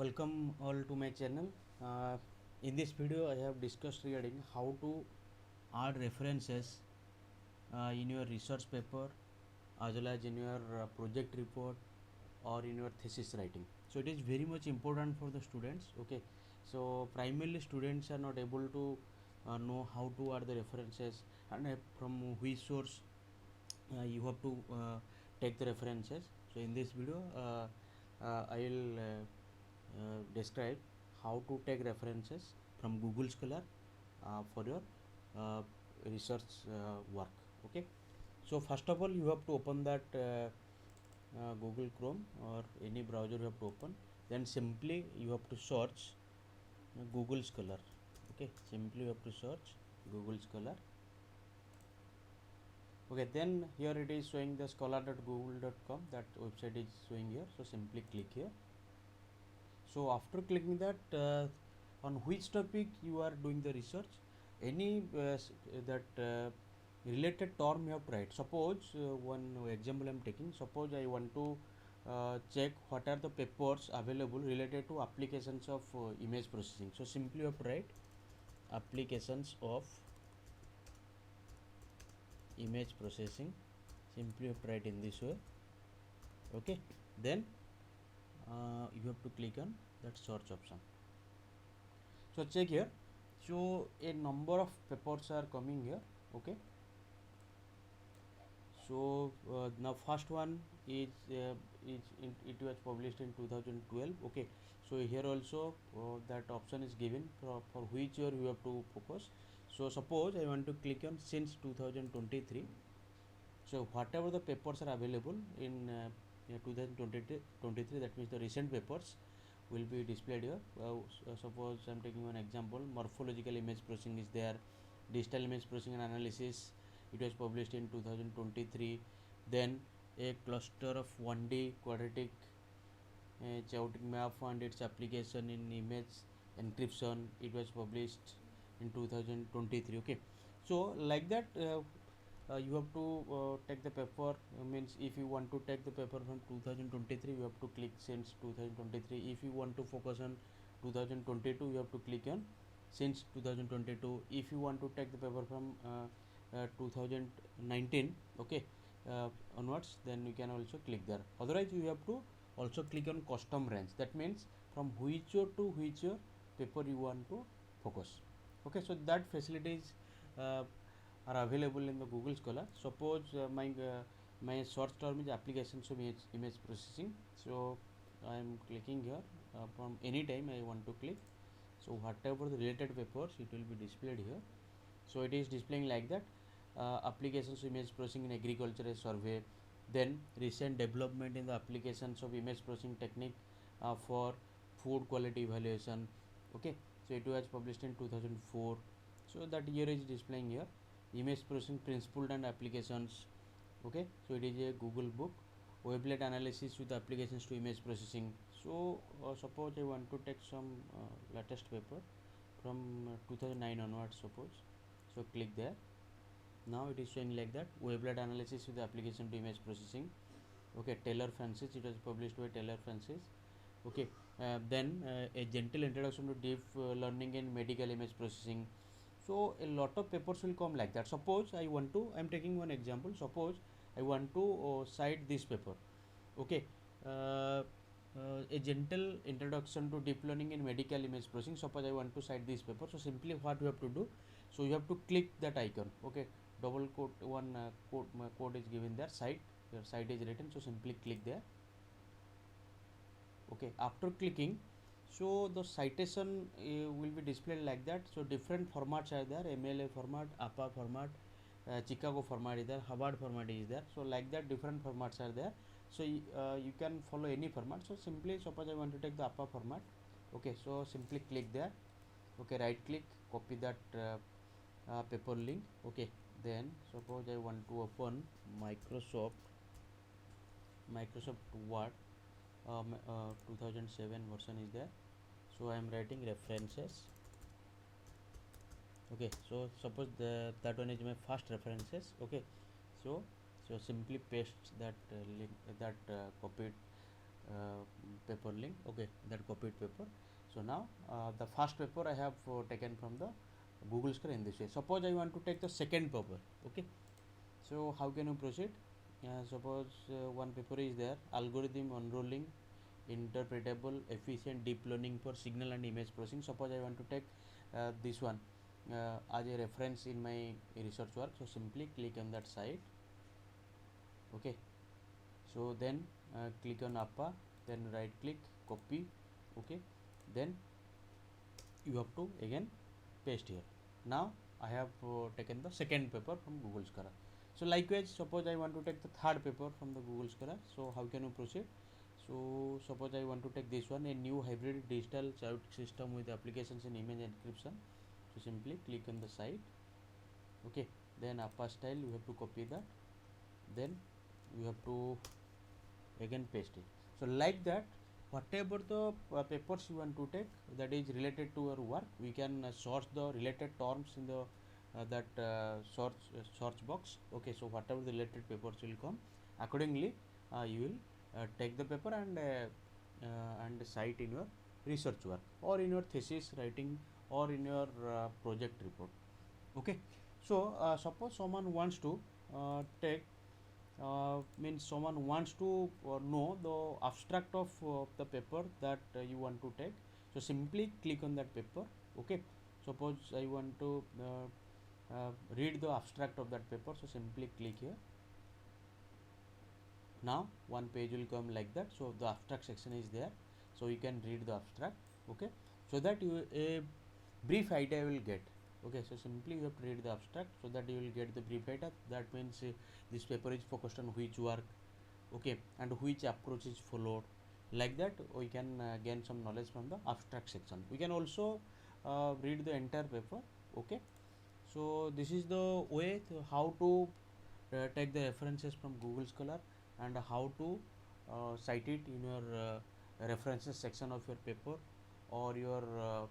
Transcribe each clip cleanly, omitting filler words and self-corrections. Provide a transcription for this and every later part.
Welcome all to my channel. In this video I have discussed regarding how to add references in your research paper as well as in your project report or in your thesis writing. So it is very much important for the students. Okay, so primarily students are not able to know how to add the references and from which source you have to take the references. So in this video I will describe how to take references from Google Scholar for your uh, research work. Okay, so first of all you have to open that Google Chrome or any browser you have to open, then simply you have to search Google Scholar. Okay, simply you have to search Google Scholar. Okay, then here it is showing the scholar.google.com, that website is showing here, so simply click here. So after clicking that, on which topic you are doing the research, any related term you have to write. Suppose one example I am taking, suppose I want to check what are the papers available related to applications of image processing. So simply you have to write applications of image processing. Simply you have to write in this way. Okay, then you have to click on that search option. So check here, so a number of papers are coming here. Okay, so now first one it was published in 2012. Okay, so here also that option is given for which year you have to focus. So suppose I want to click on since 2023. So whatever the papers are available in 2023, that means the recent papers will be displayed here. Suppose I am taking one example, morphological image processing is there, digital image processing and analysis, it was published in 2023. Then a cluster of 1D quadratic chaotic map and its application in image encryption, it was published in 2023. Okay, so like that you have to take the paper, means if you want to take the paper from 2023 you have to click since 2023. If you want to focus on 2022 you have to click on since 2022. If you want to take the paper from 2019, okay, onwards, then you can also click there. Otherwise you have to also click on custom range, that means from which year to which year paper you want to focus. Okay, so that facilities are available in the Google Scholar. Suppose my search term is applications of image processing. So I am clicking here, from any time I want to click. So whatever the related papers, it will be displayed here. So it is displaying like that. Applications of image processing in agriculture survey, then recent development in the applications of image processing technique for food quality evaluation. Okay, so it was published in 2004. So that year is displaying here. Image processing principles and applications. Okay, so it is a Google book. Wavelet analysis with applications to image processing. So suppose I want to take some latest paper from 2009 onwards, suppose. So click there. Now it is showing like that, wavelet analysis with application to image processing. Okay, Taylor Francis, it was published by Taylor Francis. Okay, then a gentle introduction to deep learning in medical image processing. So a lot of papers will come like that. Suppose I want to, I am taking one example, suppose I want to cite this paper. Okay, uh, a gentle introduction to deep learning in medical image processing. Suppose I want to cite this paper, so simply what you have to do, so you have to click that icon. Okay, double quote, one code is given there, cite, your cite is written, so simply click there. Okay, after clicking, so the citation will be displayed like that. So different formats are there, MLA format, APA format, Chicago format is there, Harvard format is there. So like that different formats are there. So you can follow any format. So simply suppose I want to take the APA format. Okay, so simply click there. Okay, right click, copy that paper link. Okay, then suppose I want to open Microsoft Word, 2007 version is there. So I am writing references. Okay, so suppose that one is my first references. Okay, so simply paste that link, that copied paper link. Okay, that copied paper. So now the first paper I have taken from the Google Scholar in this way. Suppose I want to take the second paper. Okay, so how can you proceed? Suppose one paper is there, algorithm unrolling interpretable efficient deep learning for signal and image processing. Suppose I want to take this one as a reference in my research work. So simply click on that site. Okay, so then click on APA, then right click, copy. Okay, then you have to again paste here. Now I have taken the second paper from Google Scholar. So likewise, suppose I want to take the third paper from the Google Scholar. So how can you proceed? So suppose I want to take this one, a new hybrid digital child system with applications in image encryption. So simply click on the site. Okay, then APA style you have to copy that. Then you have to again paste it. So like that, whatever the papers you want to take that is related to your work, we can search the related terms in the that search box. Okay, so whatever the related papers will come, accordingly you will take the paper and cite in your research work or in your thesis writing or in your project report. Okay, so suppose someone wants to take means someone wants to know the abstract of the paper that you want to take. So simply click on that paper. Okay, suppose I want to read the abstract of that paper, so simply click here. Now one page will come like that. So the abstract section is there, so you can read the abstract. Okay, so that you a brief idea will get. Okay, so simply you have to read the abstract so that you will get the brief idea. That means this paper is focused on which work, okay, and which approach is followed. Like that we can gain some knowledge from the abstract section. We can also read the entire paper. Okay, so this is the way to how to take the references from Google Scholar and how to cite it in your references section of your paper or your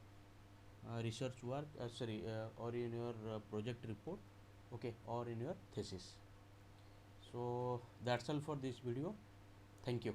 research work, or in your project report. Okay, or in your thesis. So that's all for this video. Thank you.